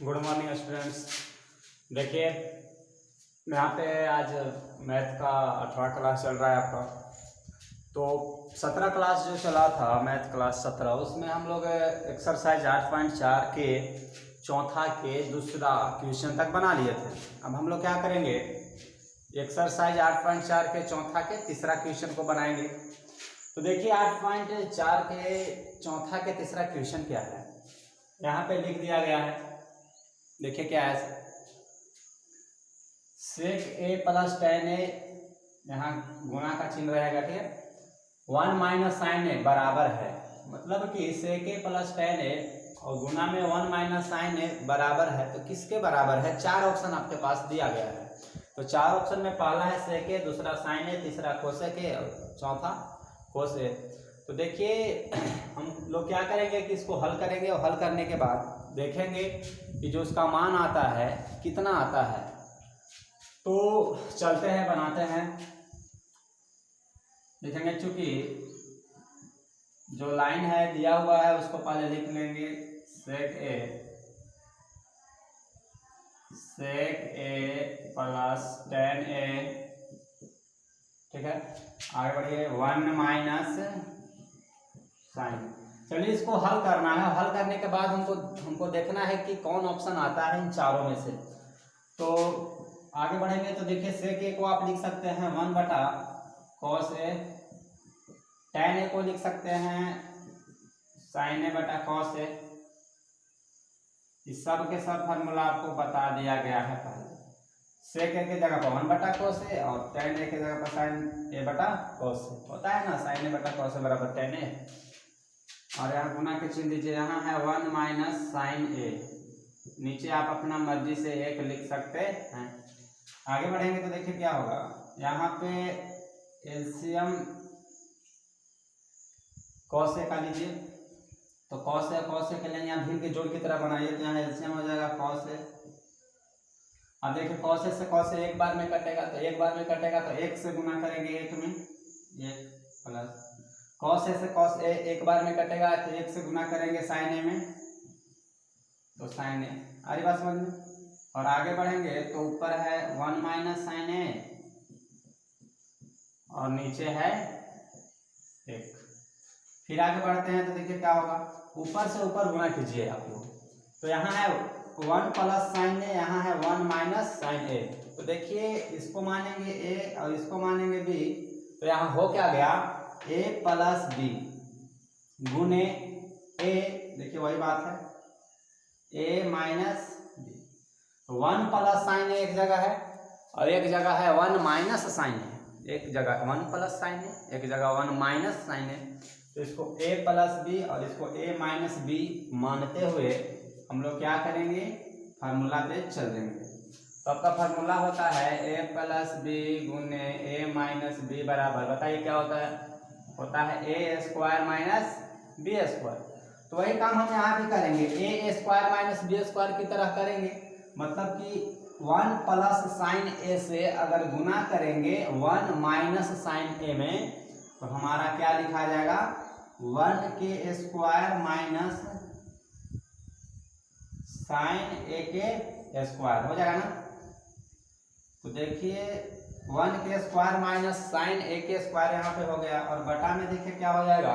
Good morning students. देखिए यहाँ पे आज मैथ का 18 क्लास चल रहा है आपका। तो 17 क्लास जो चला था मैथ क्लास 17, उसमें हम लोग एक्सरसाइज 8.4 के चौथा के दूसरा क्वेश्चन तक बना लिए थे। अब हम लोग क्या करेंगे, एक्सरसाइज 8.4 के चौथा के तीसरा क्वेश्चन को बनाएंगे। तो देखिए 8.4 के चौथा के तीसरा क्वेश्चन क्या है, यहाँ पे लिख दिया गया है। देखिए क्या है, सेक ए प्लस टेन ए, यहाँ गुणा का चिन्ह रहेगा, ठीक है। 1 माइनस साइन ए बराबर है, मतलब कि सेक ए प्लस टेन ए और गुणा में 1 माइनस साइन ए बराबर है। तो किसके बराबर है? चार ऑप्शन आपके पास दिया गया है। तो चार ऑप्शन में पहला है सेक ए, दूसरा साइन ए, तीसरा कोसेक ए और चौथा कोस ए। तो देखिए हम लोग क्या करेंगे कि इसको हल करेंगे और हल करने के बाद देखेंगे कि जो उसका मान आता है कितना आता है। तो चलते हैं बनाते हैं, देखेंगे। चूंकि जो लाइन है दिया हुआ है उसको पहले लिख लेंगे, सेक ए प्लस टेन ए, ठीक है। आगे बढ़िए, 1 माइनस साइन। चलिए इसको हल करना है। हल करने के बाद हमको देखना है कि कौन ऑप्शन आता है इन चारों में से। तो आगे बढ़ेंगे तो देखिए सेक ए को आप लिख सकते हैं 1 बटा कॉस ए, टेन ए को लिख सकते हैं साइन ए बटा कॉस ए। इस सब के सब फार्मूला आपको बता दिया गया है पहले। सेक ए की जगह पर 1 बटा कॉस ए और टेन ए की जगह पर साइन ए बटा कॉस ए होता है ना, साइन ए बटा कॉस ए बराबर टेन ए। और यहाँ गुना के चिन्ह दीजिए, यहाँ है 1 माइनस साइन ए, नीचे आप अपना मर्जी से एक लिख सकते हैं। आगे बढ़ेंगे तो देखिए क्या होगा, यहाँ पे एलसीएम कॉस ए का लीजिए। तो कॉस ए के लिए यहाँ भिन्न के जोड़ की तरह बनाइए, तो यहाँ एलसीएम हो जाएगा कॉस ए। अब देखिए कॉस ए से कॉस ए एक बार में कटेगा, तो एक बार में कटेगा तो एक से गुना करेंगे, एक में एक प्लस कॉस ए से कॉस ए एक बार में कटेगा तो एक से गुना करेंगे साइन ए में, तो साइन ए। आ रही बात समझ में? और आगे बढ़ेंगे तो ऊपर है 1 माइनस साइन ए और नीचे है एक। फिर आगे बढ़ते हैं तो देखिए क्या होगा, ऊपर से ऊपर गुना कीजिए आप लोग। तो यहाँ है 1 प्लस साइन ए, यहाँ है 1 माइनस साइन ए। तो देखिए इसको मानेंगे ए और इसको मानेंगे बी, तो यहाँ हो क्या गया, ए प्लस बी गुने ए, देखिए वही बात है, ए माइनस बी। तो 1 प्लस साइन ए एक जगह है और एक जगह है 1 माइनस साइन ए। एक जगह 1 प्लस साइन ए, एक जगह 1 माइनस साइन ए। तो इसको ए प्लस बी और इसको ए माइनस बी मानते हुए हम लोग क्या करेंगे, फार्मूला पे चल देंगे। तो आपका फार्मूला होता है ए प्लस बी गुने ए माइनस बी बराबर, बताइए क्या होता है, होता है ए स्क्वायर माइनस बी स्क्वायर। तो वही काम हम यहाँ भी करेंगे, ए स्क्वायर माइनस बी स्क्वायर की तरह करेंगे। मतलब कि 1 प्लस साइन ए से अगर गुना करेंगे 1 माइनस साइन ए में, तो हमारा क्या लिखा जाएगा, 1 के स्क्वायर माइनस साइन ए के स्क्वायर हो जाएगा ना। तो देखिए 1 के स्क्वायर माइनस साइन ए के स्क्वायर यहाँ पे हो गया, और बटा में देखिए क्या हो जाएगा,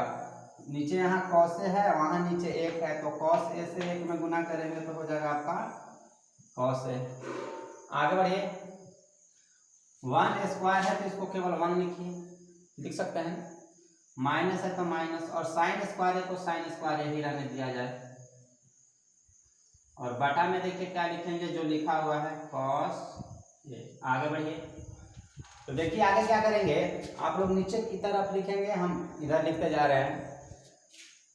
नीचे यहाँ कॉस ए है, वहाँ नीचे एक है, तो कॉस ए से एक में गुना करेंगे तो हो जाएगा आपका कॉस ए। आगे बढ़िए, 1 स्क्वायर है तो इसको केवल 1 लिखिए, लिख सकते हैं, माइनस है तो माइनस, और साइन स्क्वायर है तो साइन स्क्वायर ही रहने दिया जाए। और बटा में देखिए क्या लिखेंगे, जो लिखा हुआ है कॉस ए। आगे बढ़िए, तो देखिए आगे क्या करेंगे, आप लोग नीचे की तरफ लिखेंगे, हम इधर लिखते जा रहे हैं।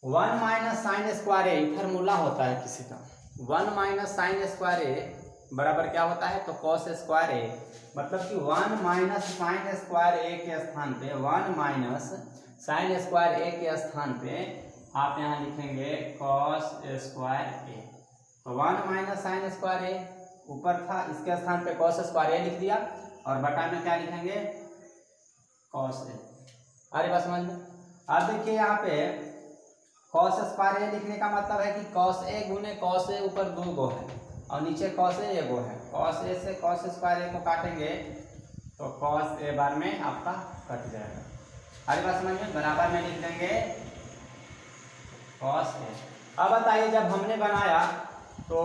1 माइनस साइन स्क्वायर ए फार्मूला होता है किसी का, 1 माइनस साइन स्क्वायर ए बराबर क्या होता है, तो कॉस स्क्वायर ए। मतलब कि 1 माइनस साइन स्क्वायर ए के स्थान पे, 1 माइनस साइन स्क्वायर ए के स्थान पे आप यहाँ लिखेंगे कॉस स्क्वायर ए। तो 1 माइनस साइन स्क्वायर ए ऊपर था, इसके स्थान पे कॉस स्क्वायर ए लिख दिया, और बटा में क्या लिखेंगे, कॉस ए। अरे बस समझ में। अब देखिए यहाँ पे कॉस स्क्वायर ए लिखने का मतलब है कि कॉस ए गुने कॉस ए ऊपर 2 गो है, और नीचे कॉस ए वो है, कॉस ए से कॉस स्क्वायर ए को काटेंगे तो कॉस ए बार में आपका कट जाएगा। हर बात समझ में, बराबर में लिख देंगे कॉस ए। अब बताइए जब हमने बनाया तो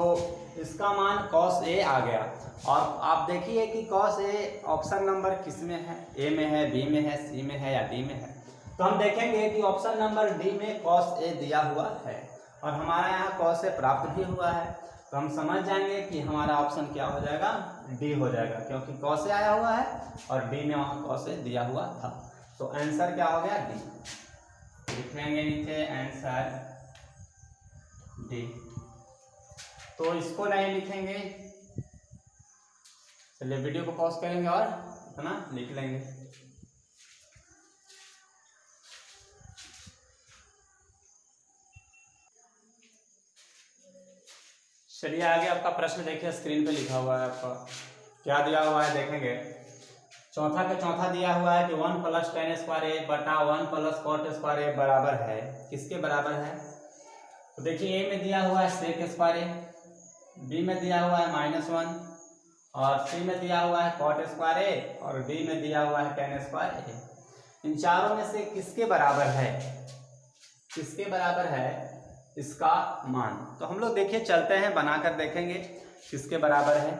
इसका मान कॉस ए आ गया, और आप देखिए कि कॉस ए ऑप्शन नंबर किस में है, ए में है, बी में है, सी में है या डी में है। तो हम देखेंगे कि ऑप्शन नंबर डी में कॉस ए दिया हुआ है और हमारा यहाँ कॉस ए प्राप्त भी हुआ है, तो हम समझ जाएंगे कि हमारा ऑप्शन क्या हो जाएगा, डी हो जाएगा, क्योंकि कॉस ए आया हुआ है और डी में वहाँ कॉस ए दिया हुआ था। तो आंसर क्या हो गया, डी। लिखेंगे नीचे आंसर डी। तो इसको नहीं लिखेंगे, चलिए वीडियो को पॉज करेंगे और इतना लिख लेंगे। चलिए आगे आपका प्रश्न देखिए, स्क्रीन पे लिखा हुआ है आपका क्या दिया हुआ है, देखेंगे। चौथा का चौथा दिया हुआ है कि 1 + tan स्क्वायर ए बटा 1 + cot स्क्वायर ए बराबर है, किसके बराबर है। तो देखिए ए में दिया हुआ है sec स्क्वायर ए, बी में दिया हुआ है -1 और सी में दिया हुआ है cot स्क्वायर ए और डी में दिया हुआ है tan स्क्वायर ए। इन चारों में से किसके बराबर है, किसके बराबर है इसका मान। तो हम लोग देखिए चलते हैं, बनाकर देखेंगे किसके बराबर है।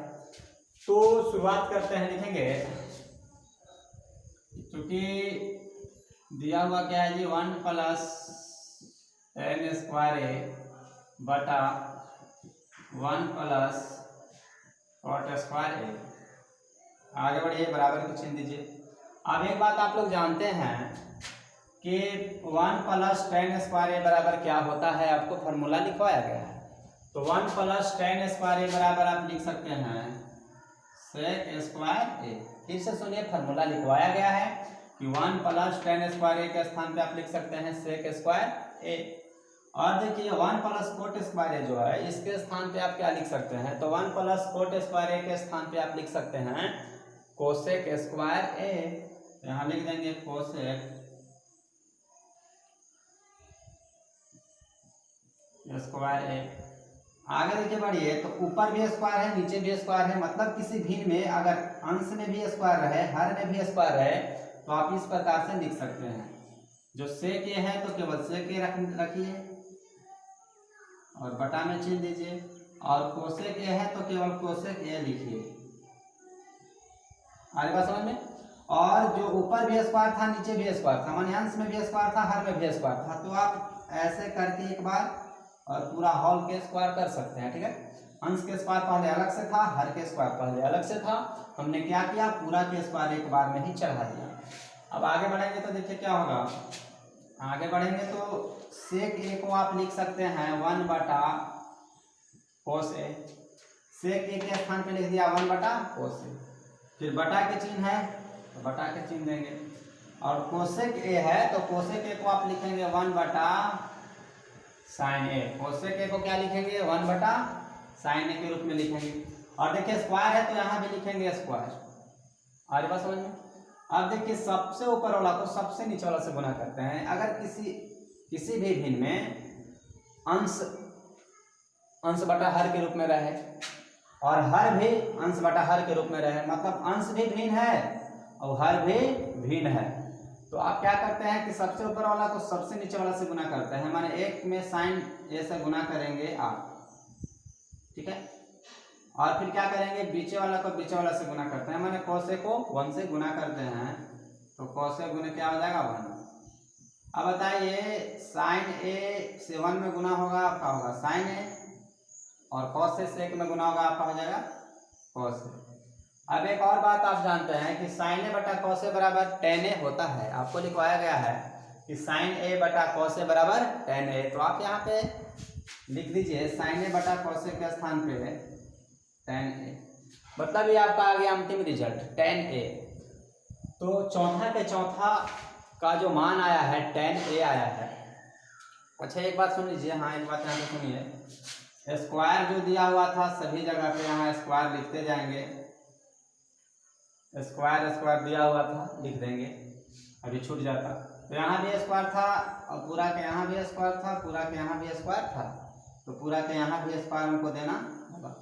तो शुरुआत करते हैं, लिखेंगे क्योंकि दिया हुआ क्या है जी, 1 + tan स्क्वायर ए बटा 1 + cot स्क्वायर ए। आगे बढ़िए, बराबर को चिन्ह दीजिए। अब एक बात आप लोग जानते हैं कि 1 + tan स्क्वायर ए बराबर क्या होता है, आपको फॉर्मूला लिखवाया गया है। तो 1 + tan स्क्वायर ए बराबर आप लिख सकते हैं sec स्क्वायर ए। फिर से सुनिए, फॉर्मूला लिखवाया गया है कि 1 + tan स्क्वायर ए के स्थान पे आप लिख सकते हैं sec स्क्वायर ए। और देखिए 1 + cot स्क्वायर ए जो है इसके स्थान पे आप क्या लिख सकते हैं, तो 1 + cot स्क्वायर ए के स्थान पे आप लिख सकते हैं cosec स्क्वायर ए। यहाँ लिख देंगे cosec स्क्वायर ए। आगे देखिए बढ़िए, तो ऊपर भी स्क्वायर है नीचे भी स्क्वायर है, मतलब किसी भिन्न में अगर अंश में भी स्क्वायर रहे हर में भी स्क्वायर रहे तो आप इस प्रकार से लिख सकते हैं। जो sec ए है तो केवल sec ए रखिए और बटा में चिन्ह दीजिए, और cosec ए है तो केवल cosec ए लिखिए। आगे बात समझ में। और जो ऊपर भी स्क्वायर था नीचे भी स्क्वायर था, माने अंश में भी स्क्वायर था हर में भी स्क्वायर था, तो आप ऐसे करके एक बार और पूरा हॉल के स्क्वायर कर सकते हैं, ठीक है। अंश के स्क्वायर पहले अलग से था, हर के स्क्वायर पहले अलग से था, हमने क्या किया, पूरा के स्क्वायर एक बार में ही चढ़ा दिया। अब आगे बढ़ेंगे तो देखिए क्या होगा, आगे बढ़ेंगे तो sec ए को आप लिख सकते हैं 1 बटा cos ए। sec ए के स्थान पे लिख दिया 1 बटा cos ए, फिर बटा के चिन्ह है तो बटा के चिन्ह देंगे, और cosec ए है तो cosec ए को आप लिखेंगे 1 बटा sin ए। cosec ए को क्या लिखेंगे, 1 बटा sin ए के रूप में लिखेंगे। और देखिए स्क्वायर है तो यहाँ भी लिखेंगे स्क्वायर। आगे बात समझ में। अब देखिए सबसे ऊपर वाला को सबसे नीचे वाला से गुना करते हैं। अगर किसी भी भिन्न में अंश बटा हर के रूप में रहे और हर भी अंश बटा हर के रूप में रहे, मतलब अंश भी भिन्न है और हर भी भिन्न है, तो आप क्या करते हैं कि सबसे ऊपर वाला को सबसे नीचे वाला से गुना करते हैं, माने एक में sin ए से गुना करेंगे आप, ठीक है। और फिर क्या करेंगे, बीचे वाला को बीचे वाला से गुना करते हैं, माने cos ए को 1 से गुना करते हैं तो cos ए गुना क्या हो जाएगा 1। अब बताइए sin ए से 1 में गुना होगा आपका होगा sin ए, और cos ए से 1 में गुना होगा आपका हो जाएगा cos ए। अब एक और बात आप जानते हैं कि sin ए बटा cos ए बराबर tan ए होता है, आपको लिखवाया गया है कि sin ए बटा cos ए बराबर tan ए। तो आप यहाँ पे लिख दीजिए sin ए बटा cos ए के स्थान पे tan ए, मतलब ये आपका आ गया अंतिम रिजल्ट tan ए। तो चौथा के चौथा का जो मान आया है tan ए आया है। अच्छा एक बात सुन लीजिए, हाँ एक बात यहाँ पे सुनिए, स्क्वायर जो दिया हुआ था सभी जगह पे यहाँ स्क्वायर लिखते जाएंगे, स्क्वायर स्क्वायर दिया हुआ था लिख देंगे, अभी छूट जाता। तो यहाँ भी स्क्वायर था और पूरा के यहाँ भी स्क्वायर था, पूरा के यहाँ भी स्क्वायर था, तो पूरा के यहाँ भी स्क्वायर हमको देना होगा।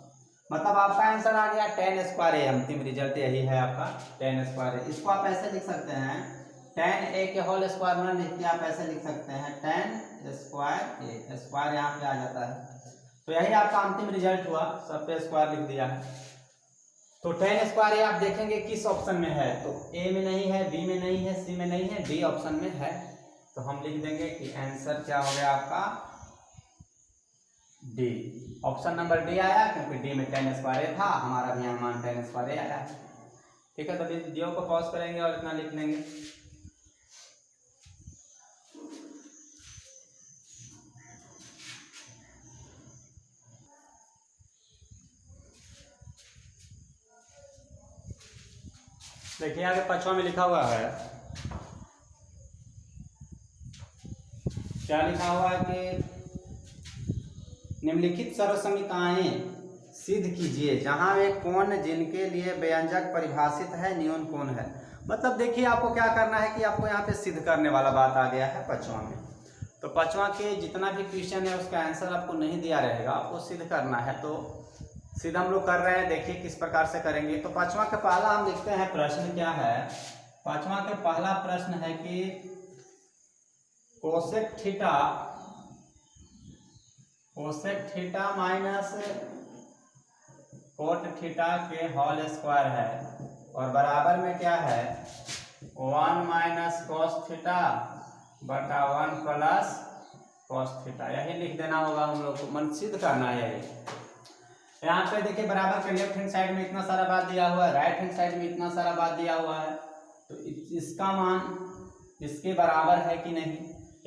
मतलब आपका आंसर आ गया tan स्क्वायर ए, अंतिम रिजल्ट यही है आपका tan स्क्वायर ए। इसको आप ऐसे लिख सकते हैं tan a के होल स्क्वायर में लिख के आप ऐसे लिख सकते हैं tan स्क्वायर ए, स्क्वायर यहाँ पे आ जाता है। तो यही आपका अंतिम रिजल्ट हुआ, सब पे स्क्वायर लिख दिया है। तो tan स्क्वायर ए आप देखेंगे किस ऑप्शन में है, तो ए में नहीं है, बी में नहीं है, सी में नहीं है, डी ऑप्शन में है। तो हम लिख देंगे कि आंसर क्या हो गया आपका डी, ऑप्शन नंबर डी आया, क्योंकि डी में tan स्क्वायर ए था, हमारा भी यहाँ मान tan स्क्वायर ए आया। ठीक है, तो वीडियो को पॉज करेंगे और इतना लिख लेंगे। देखिए आगे पांचवा में लिखा हुआ है, क्या लिखा हुआ है कि निम्नलिखित सर्वसमीकताएं सिद्ध कीजिए जहां वे कोण जिनके लिए व्यंजक परिभाषित है न्यून कोण है। मतलब देखिए आपको क्या करना है कि आपको यहाँ पे सिद्ध करने वाला बात आ गया है पांचवा में। तो पांचवा के जितना भी क्वेश्चन है उसका आंसर आपको नहीं दिया रहेगा, आपको सिद्ध करना है। तो सिद्ध हम लोग कर रहे हैं, देखिए किस प्रकार से करेंगे। तो पांचवा के पहला हम लिखते हैं, प्रश्न क्या है। पांचवा के पहला प्रश्न है कि cosec theta minus cot theta के होल स्क्वायर है और बराबर में क्या है 1 माइनस कॉस थीटा बटा 1 प्लस कॉस थीटा। यही लिख देना होगा हम लोग को, मन सिद्ध करना है यही। यहाँ पे देखिए बराबर के लेफ्ट हैंड साइड में इतना सारा बात दिया हुआ है, राइट हैंड साइड में इतना सारा बात दिया हुआ है। तो इसका मान इसके बराबर है कि नहीं,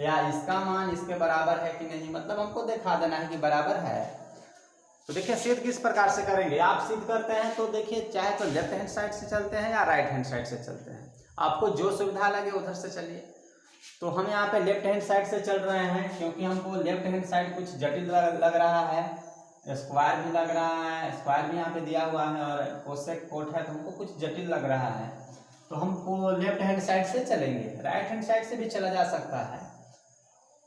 या इसका मान इसके बराबर है कि नहीं, मतलब हमको दिखा देना है कि बराबर है। तो देखिए सिद्ध किस प्रकार से करेंगे। आप सिद्ध करते हैं तो देखिए चाहे तो लेफ्ट हैंड साइड से चलते हैं या राइट हैंड साइड से चलते हैं, आपको जो सुविधा लगे उधर से चलिए। तो हम यहाँ पे लेफ्ट हैंड साइड से चल रहे हैं, क्योंकि हमको लेफ्ट हैंड साइड कुछ जटिल लग रहा है, स्क्वायर भी लग रहा है, स्क्वायर भी यहाँ पे दिया हुआ है और कोसेक कोट है, तो हमको कुछ जटिल लग रहा है। तो हमको लेफ्ट हैंड साइड से चलेंगे, राइट हैंड साइड से भी चला जा सकता है,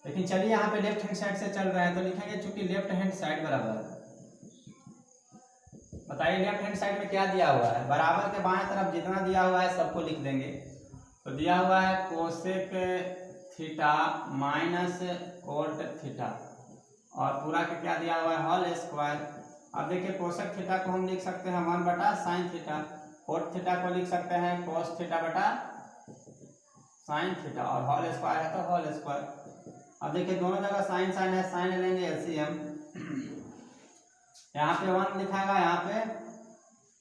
लेकिन चलिए यहाँ पे लेफ्ट हैंड साइड से चल रहे हैं। तो लिखेंगे चूंकि लेफ्ट हैंड साइड बराबर, बताइए लेफ्ट हैंड साइड में क्या दिया हुआ है, बराबर के बाएं तरफ जितना दिया हुआ है सबको लिख देंगे। तो दिया हुआ है cosec theta minus cot theta और पूरा का क्या दिया हुआ है होल स्क्वायर। अब देखिए कोसेक थीटा को हम लिख सकते हैं 1 बटा साइन थीटा, कोट थीटा को लिख सकते हैं कोस थीटा बटा साइन थीटा और होल स्क्वायर है तो होल स्क्वायर। अब देखिए दोनों जगह साइन साइन है, साइन लेंगे एलसीएम, यहाँ पे 1 लिखाएगा, यहाँ पे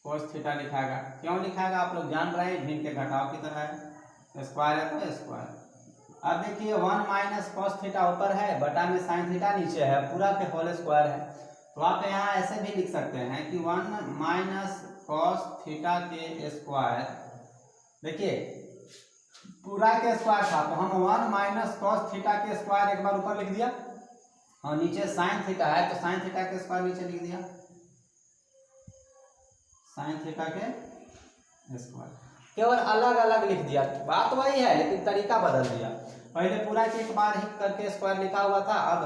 कोस थीटा लिखाएगा। क्यों लिखाएगा आप लोग जान रहे हैं, भिन्न के घटाव की तरह है, स्क्वायर है तो स्क्वायर। अब देखिए 1 माइनस कॉस थीटा ऊपर है, बटा में साइन थीटा नीचे है, पूरा के होल स्क्वायर है। तो आप यहाँ ऐसे भी लिख सकते हैं कि 1 माइनस कॉस थीटा के स्क्वायर, देखिए पूरा के स्क्वायर था तो हम 1 माइनस कॉस थीटा के स्क्वायर एक बार ऊपर लिख दिया और नीचे साइन थीटा है तो साइन थीटा के स्क्वायर नीचे लिख दिया, साइन थीटा के स्क्वायर, केवल अलग अलग लिख दिया। बात वही है लेकिन तरीका बदल दिया। पहले पूरा के एक बार ही करके स्क्वायर लिखा हुआ था, अब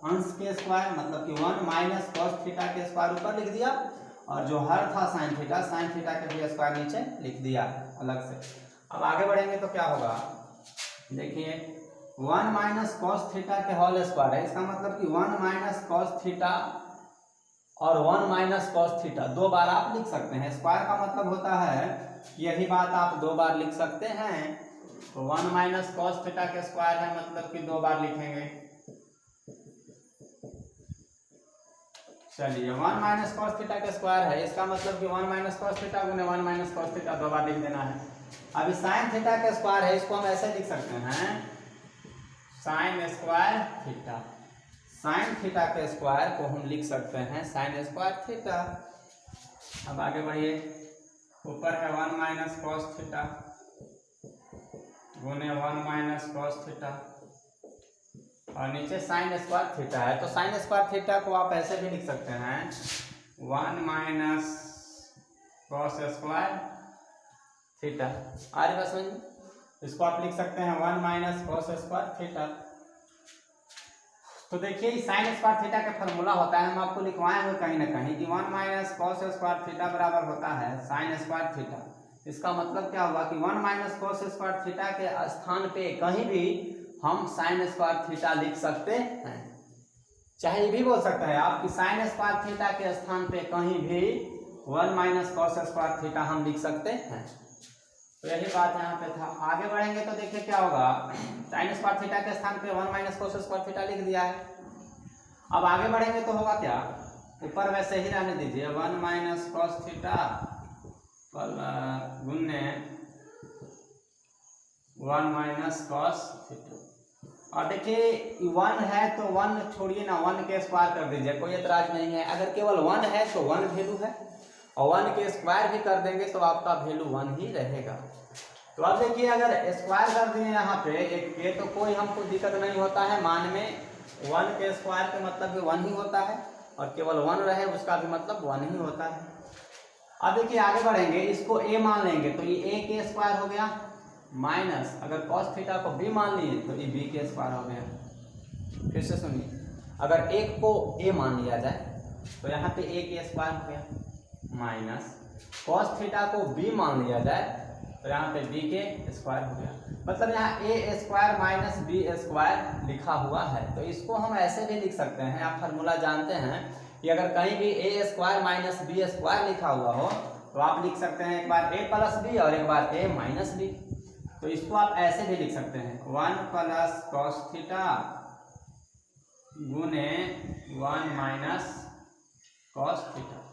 अंश के स्क्वायर मतलब कि 1 माइनस कॉस थीटा के स्क्वायर ऊपर लिख दिया और जो हर था साइन थीटा के भी स्क्वायर नीचे लिख दिया अलग से। अब आगे बढ़ेंगे तो क्या होगा, देखिए 1 माइनस कॉस थीटा के होल स्क्वायर है, इसका मतलब कि 1 माइनस कॉस थीटा और 1 माइनस कॉस थीटा दो बार आप लिख सकते हैं। स्क्वायर का मतलब होता है यही बात आप दो बार लिख सकते हैं। तो 1 माइनस कॉस थीटा के स्क्वायर है मतलब कि दो बार लिखेंगे। चलिए 1 माइनस कॉस थीटा के स्क्वायर है, इसका मतलब कि 1 माइनस कॉस थीटा गुने 1 माइनस कॉस थीटा दो बार लिख देना है। अभी साइन थीटा के स्क्वायर है, इसको हम ऐसे लिख सकते हैं sine square theta, sine theta के स्क्वायर को हम लिख सकते हैं साइन स्क्वायर थीटा। अब आगे बढ़िए, ऊपर है 1 माइनस कॉस थीटा गुने 1 माइनस कॉस थीटा और नीचे साइन स्क्वायर थीटा है। तो साइन स्क्वायर थीटा को आप ऐसे भी लिख सकते हैं 1 माइनस कॉस स्क्वायर थीटा। आगे बस इसको आप लिख सकते हैं 1 माइनस कॉस स्क्वायर थीटा। तो देखिए साइन स्क्वायर थीटा का फॉर्मूला होता है, हम आपको लिखवाए हुए कहीं ना कहीं कि 1 माइनस कॉस स्क्वायर थीटा बराबर होता है साइन स्क्वायर थीटा। इसका मतलब क्या हुआ कि 1 माइनस कॉस स्क्वायर थीटा के स्थान पे कहीं भी हम साइन स्क्वायर थीटा लिख सकते हैं। चाहे ये भी बोल सकते हैं आप कि साइन स्क्वायर थीटा के स्थान पे कहीं भी 1 माइनस कॉस स्क्वायर थीटा हम लिख सकते हैं। तो यही बात यहाँ पे था। आगे बढ़ेंगे तो देखिए क्या होगा, साइन स्क्वायर थीटा के स्थान पे 1 माइनस कॉस स्क्वायर थीटा लिख दिया है। अब आगे बढ़ेंगे तो होगा क्या, ऊपर वैसे ही रहने दीजिए, 1 माइनस कॉस थीटा गुने 1 माइनस कॉस थीटा। और देखिए 1 है तो 1 छोड़िए ना, 1 के स्क्वायर कर दीजिए, कोई एतराज नहीं है। अगर केवल 1 है तो 1 वैल्यू है, और 1 के स्क्वायर भी कर देंगे तो आपका वैल्यू 1 ही रहेगा। तो अब देखिए अगर स्क्वायर कर दिए यहाँ पे एक के तो कोई हमको दिक्कत नहीं होता है, मान में 1 के स्क्वायर का मतलब भी 1 ही होता है, और केवल 1 रहे उसका भी मतलब 1 ही होता है। अब देखिए आगे बढ़ेंगे, इसको a मान लेंगे तो ये a के स्क्वायर हो गया, माइनस अगर cos थीटा को b मान लिए तो ये b के स्क्वायर हो गया। फिर से सुनिए, अगर एक को a मान लिया जाए तो यहाँ पे a के स्क्वायर हो गया, माइनस cos थीटा को b मान लिया जाए तो यहाँ पे b के स्क्वायर हो गया। मतलब यहाँ a square minus b square लिखा हुआ है। तो इसको हम ऐसे भी लिख सकते हैं, आप फार्मूला जानते हैं कि अगर कहीं भी a square minus b square लिखा हुआ हो तो आप लिख सकते हैं एक बार a प्लस b और एक बार a माइनस b। तो इसको आप ऐसे भी लिख सकते हैं, 1 प्लस कॉस थीटा गुने 1 माइनस कॉस थीटा।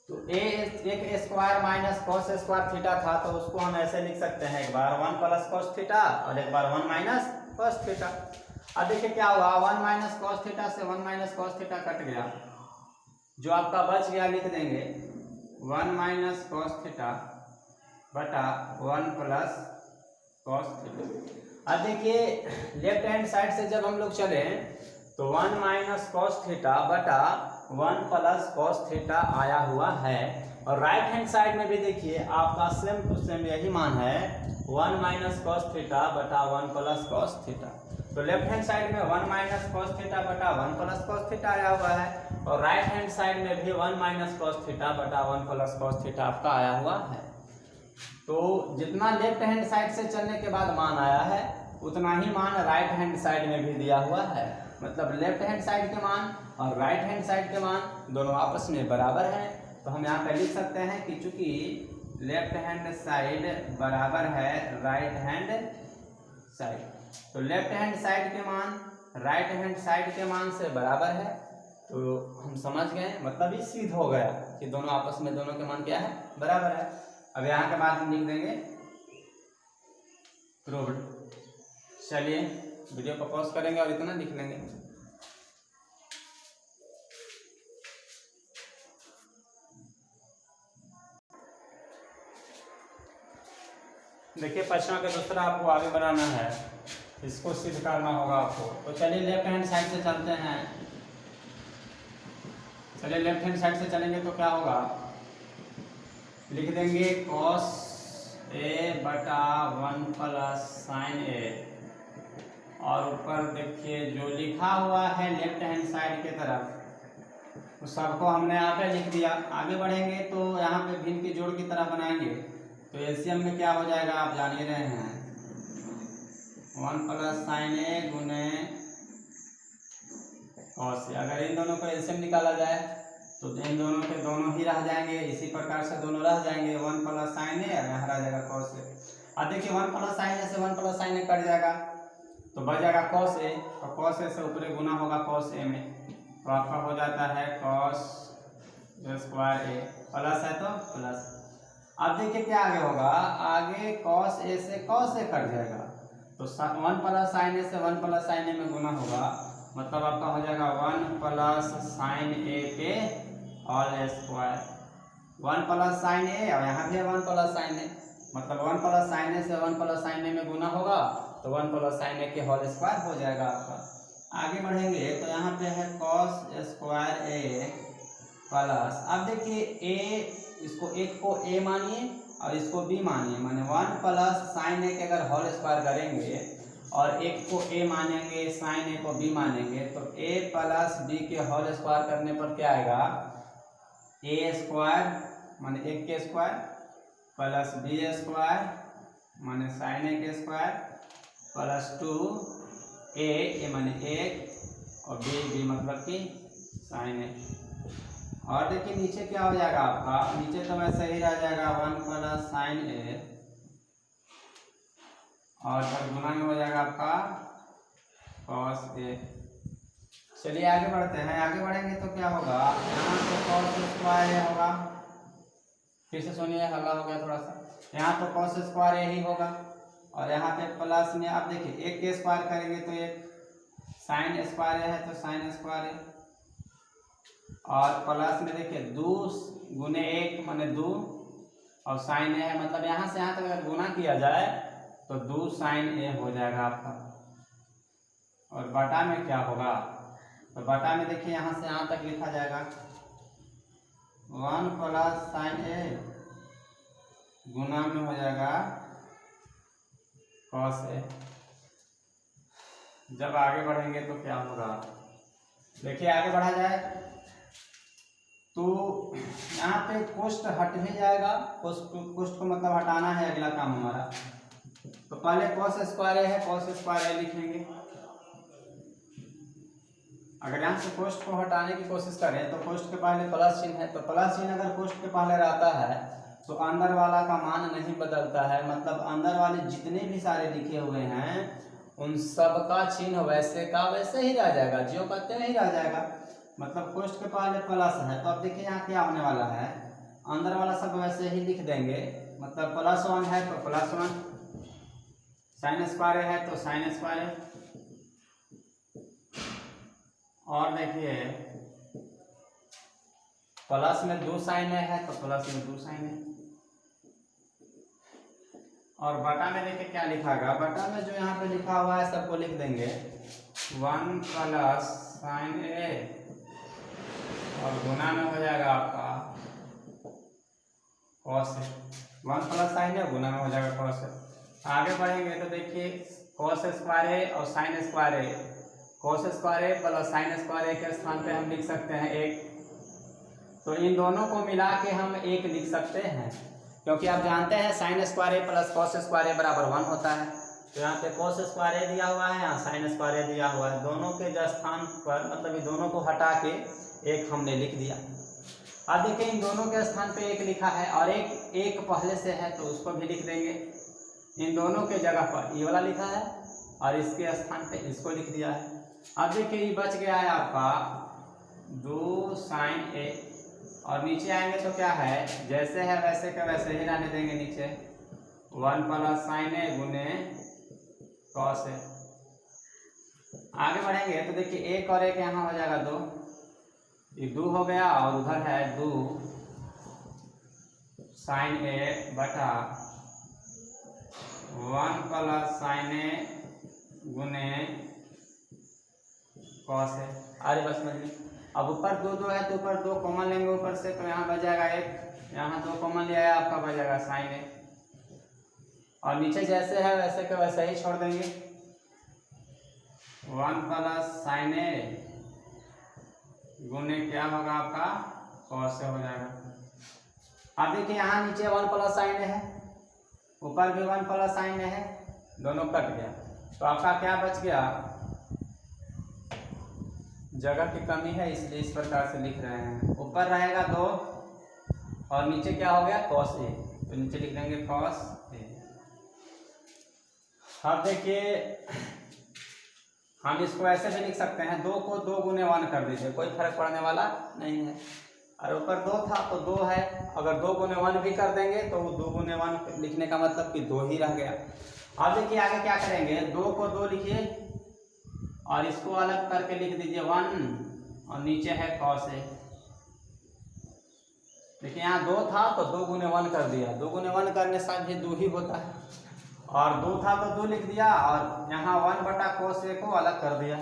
तो एक square minus cos square theta था तो उसको हम ऐसे लिख सकते हैं, एक बार 1 प्लस कॉस थीटा और एक बार 1 माइनस कॉस थीटा। अब देखिए क्या हुआ, 1 माइनस कॉस थीटा से 1 माइनस कॉस थीटा कट गया, जो आपका बच गया लिख देंगे 1 माइनस कॉस थीटा बटा 1 प्लस कॉस थीटा। अब देखिए लेफ्ट हैंड साइड से जब हम लोग चले तो 1 माइनस कॉस थीटा बटा 1 प्लस कॉस थीटा आया हुआ है, और राइट हैंड साइड में भी देखिए आपका सेम टू सेम यही मान है, 1 माइनस कॉस थीटा बटा 1 प्लस कॉस थीटा। तो लेफ्ट हैंड साइड में 1 माइनस कॉस थीटा बटा 1 प्लस कॉस थीटा आया हुआ है, और राइट हैंड साइड में भी 1 माइनस कॉस थीटा बटा 1 प्लस कॉस थीटा आपका आया हुआ है। तो जितना लेफ्ट हैंड साइड से चलने के बाद मान आया है उतना ही मान राइट हैंड साइड में भी दिया हुआ है। मतलब लेफ्ट हैंड साइड के मान और राइट हैंड साइड के मान दोनों आपस में बराबर हैं। तो हम यहाँ पे लिख सकते हैं कि चूंकि लेफ्ट हैंड साइड बराबर है राइट हैंड साइड, तो लेफ्ट हैंड साइड के मान राइट हैंड साइड के मान से बराबर है। तो हम समझ गए, मतलब ये सिद्ध हो गया कि दोनों आपस में दोनों के मान क्या है, बराबर है। अब यहाँ के बाद हम लिख देंगे प्रूव्ड। चलिए वीडियो को पॉज करेंगे और इतना लिख लेंगे। देखिए प्रश्न का दूसरा आपको आगे बढ़ाना है, इसको सिद्ध करना होगा आपको। तो चलिए लेफ्ट हैंड साइड से चलते हैं। चलिए लेफ्ट हैंड साइड से चलेंगे तो क्या होगा, लिख देंगे cos a बटा 1 प्लस साइन a, और ऊपर देखिए जो लिखा हुआ है लेफ्ट हैंड साइड के तरफ तो सबको हमने यहाँ पे लिख दिया। आगे बढ़ेंगे तो यहाँ पे भिन्न की जोड़ की तरह बनाएंगे तो एलसीएम में क्या हो जाएगा आप जान ही रहे हैं, 1 प्लस साइन a गुने cos a। अगर इन दोनों को एलसीएम निकाला जाए तो इन दोनों के दोनों ही रह जाएंगे, इसी प्रकार से दोनों रह जाएंगे, 1 प्लस साइन a और यहाँ रह जाएगा cos a। अब देखिए 1 प्लस साइन a से 1 प्लस साइन a कट जाएगा तो बच जाएगा cos a, और cos a से ऊपर गुना होगा cos a में, तो आपका हो जाता है cos स्क्वायर a, प्लस है तो प्लस। अब देखिए क्या आगे होगा, आगे cos a से cos a कट जाएगा तो 1 प्लस साइन a से 1 प्लस साइन a में गुना होगा, मतलब आपका हो जाएगा 1 प्लस साइन a के whole square. 1 plus sine a और यहाँ भी 1 प्लस साइन a, मतलब 1 प्लस साइन a से 1 प्लस साइन a में गुना होगा तो 1 प्लस साइन a के होल स्क्वायर हो जाएगा आपका। आगे बढ़ेंगे तो यहाँ पे है cos स्क्वायर a प्लस, अब देखिए a, इसको एक को a मानिए और इसको b मानिए, माने 1 प्लस साइन a के अगर होल स्क्वायर करेंगे और एक को a मानेंगे, साइन a को b मानेंगे, तो a प्लस b के होल स्क्वायर करने पर क्या आएगा, a स्क्वायर माने 1 के स्क्वायर प्लस b स्क्वायर माने साइन a के स्क्वायर प्लस 2a माने 1 और b मतलब कि साइन a। और देखिए नीचे क्या हो जाएगा आपका, नीचे तो वैसे ही रह जाएगा 1 प्लस साइन a और फिर गुना में हो जाएगा आपका cos a। चलिए आगे बढ़ते हैं। आगे बढ़ेंगे तो क्या होगा, यहाँ तो cos स्क्वायर a होगा, फिर से सुनिए हल्ला हो गया थोड़ा सा, यहाँ तो cos स्क्वायर a ही होगा और यहाँ पे प्लस में आप देखिए 1 के स्क्वायर करेंगे तो 1, साइन स्क्वायर है तो साइन स्क्वायर है, और प्लस में देखिए 2 गुने 1 माने 2 और साइन ए है, मतलब यहाँ से यहाँ तक अगर गुना किया जाए तो 2 साइन ए हो जाएगा आपका। और बटा में क्या होगा, तो बटा में देखिए यहाँ से यहाँ तक लिखा जाएगा 1 प्लस साइन ए गुना में हो जाएगा cos ए। जब आगे बढ़ेंगे तो क्या होगा, देखिए आगे बढ़ा जाए तो यहाँ पे कोष्ट हट भी जाएगा, कोष्ट को मतलब हटाना है अगला काम हमारा। तो पहले cos स्क्वायर है, cos स्क्वायर लिखेंगे। अगर यहाँ से कोष्ट को हटाने की कोशिश करें तो कोष्ट के पहले प्लस चिन्ह है, तो प्लस चिन्ह अगर कोष्ट के पहले रहता है तो अंदर वाला का मान नहीं बदलता है, मतलब अंदर वाले जितने भी सारे लिखे हुए हैं उन सब का चिन्ह वैसे का वैसे ही रह जाएगा, जो कहते हैं ही रह जाएगा। मतलब कोष्ट के पहले प्लस है तो अब देखिए यहाँ क्या होने वाला है, अंदर वाला सब वैसे ही लिख देंगे, मतलब +1 है तो +1, साइन स्क्वायर है तो साइन स्क्वायर है, और देखिए प्लस में 2 साइन है तो प्लस में 2 साइन है, और बटा में देखिए क्या लिखा गया, बटा में जो यहाँ पे लिखा हुआ है सबको लिख देंगे 1 प्लस साइन ए और गुना में हो जाएगा आपका cos ए। 1 प्लस साइन ए गुना में हो जाएगा cos ए। आगे बढ़ेंगे तो देखिए cos स्क्वायर ए और साइन स्क्वायर ए, cos स्क्वायर ए प्लस साइन स्क्वायर ए के स्थान पे हम लिख सकते हैं 1, तो इन दोनों को मिला के हम 1 लिख सकते हैं, क्योंकि आप जानते हैं साइन स्क्वायर ए प्लस cos स्क्वायर ए बराबर 1 होता है। तो यहाँ पे cos स्क्वायर ए दिया हुआ है, यहाँ साइन स्क्वायर ए दिया हुआ है, दोनों के जो स्थान पर मतलब ये दोनों को हटा के 1 हमने लिख दिया। अब देखिए इन दोनों के स्थान पे 1 लिखा है और एक पहले से है तो उसको भी लिख देंगे। इन दोनों के जगह पर ये वाला लिखा है और इसके स्थान पे इसको लिख दिया है। अब देखिए ये बच गया है आपका 2 साइन ए, और नीचे आएंगे तो क्या है, जैसे है वैसे का वैसे ही रहने देंगे नीचे 1 प्लस साइन ए गुने cos ए। आगे बढ़ेंगे तो देखिए 1 और 1 यहाँ हो जाएगा 2, ये 2 हो गया और उधर है 2 साइन ए बटा 1 प्लस साइन ए गुने cos ए। अरे बस समझिए, अब ऊपर 2 है तो ऊपर 2 कॉमन लेंगे ऊपर से, तो यहाँ बच जाएगा 1, यहाँ 2 कॉमन लिया है आपका बच जाएगा साइन ए, और नीचे जैसे है वैसे के वैसे ही छोड़ देंगे 1 प्लस साइन ए गुने क्या होगा आपका cos ए हो जाएगा। अब देखिए यहाँ नीचे 1 प्लस साइन ए है, ऊपर भी 1 प्लस साइन ए है, दोनों कट गया, तो आपका क्या बच गया, जगह की कमी है इसलिए इस प्रकार से लिख रहे हैं, ऊपर रहेगा 2 और नीचे क्या हो गया cos ए, तो नीचे लिख देंगे cos ए। अब देखिए हम इसको ऐसे भी लिख सकते हैं, 2 को 2 गुने 1 कर दीजिए, कोई फर्क पड़ने वाला नहीं है, और ऊपर 2 था तो 2 है, अगर 2 गुने 1 भी कर देंगे तो 2 गुने 1 लिखने का मतलब कि 2 ही रह गया। अब देखिए आगे क्या करेंगे, 2 को 2 लिखिए और इसको अलग करके लिख दीजिए 1 और नीचे है cos ए। देखिए यहाँ 2 था तो 2 गुने 1 कर दिया, 2 गुने 1 करने से भी 2 ही होता है, और 2 था तो 2 लिख दिया और यहाँ 1 बटा cos ए को अलग कर दिया।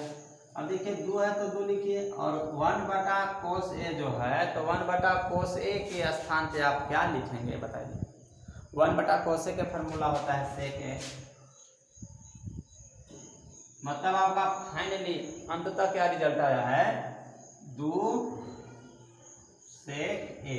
अब देखिए 2 है तो 2 लिखिए, और 1 बटा cos ए जो है तो 1 बटा cos ए के स्थान पे आप क्या लिखेंगे बताइए। 1 बटा cos ए का फॉर्मूला होता है sec ए, मतलब आपका फाइनली अंततः क्या रिजल्ट आया है, 2 sec a,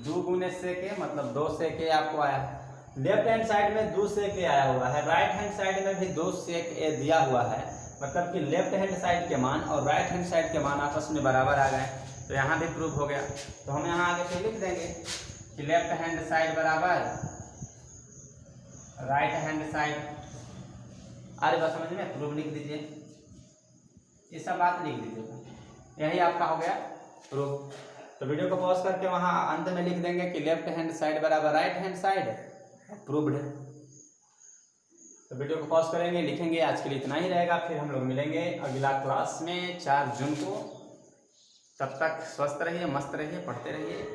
2 गुने sec a मतलब 2 sec a आपको आया है। लेफ्ट हैंड साइड में 2 sec a आया हुआ है, राइट हैंड साइड में भी 2 sec a दिया हुआ है, मतलब कि लेफ्ट हैंड साइड के मान और राइट हैंड साइड के मान आपस में बराबर आ गए, तो यहाँ भी प्रूव हो गया। तो हम यहाँ आगे फिर लिख देंगे कि लेफ्ट हैंड साइड बराबर राइट हैंड साइड। अरे बस समझ में, प्रूफ लिख दीजिए, ये सब बात लिख दीजिए, यही आपका हो गया प्रूफ। तो वीडियो को पॉज करके वहाँ अंत में लिख देंगे कि लेफ्ट हैंड साइड बराबर राइट हैंड साइड, प्रूव्ड है। तो वीडियो को पॉज करेंगे, लिखेंगे। आज के लिए इतना ही रहेगा, फिर हम लोग मिलेंगे अगला क्लास में 4 जून को। तब तक स्वस्थ रहिए, मस्त रहिए, पढ़ते रहिए,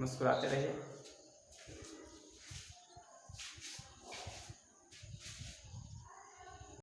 मुस्कुराते रहिए।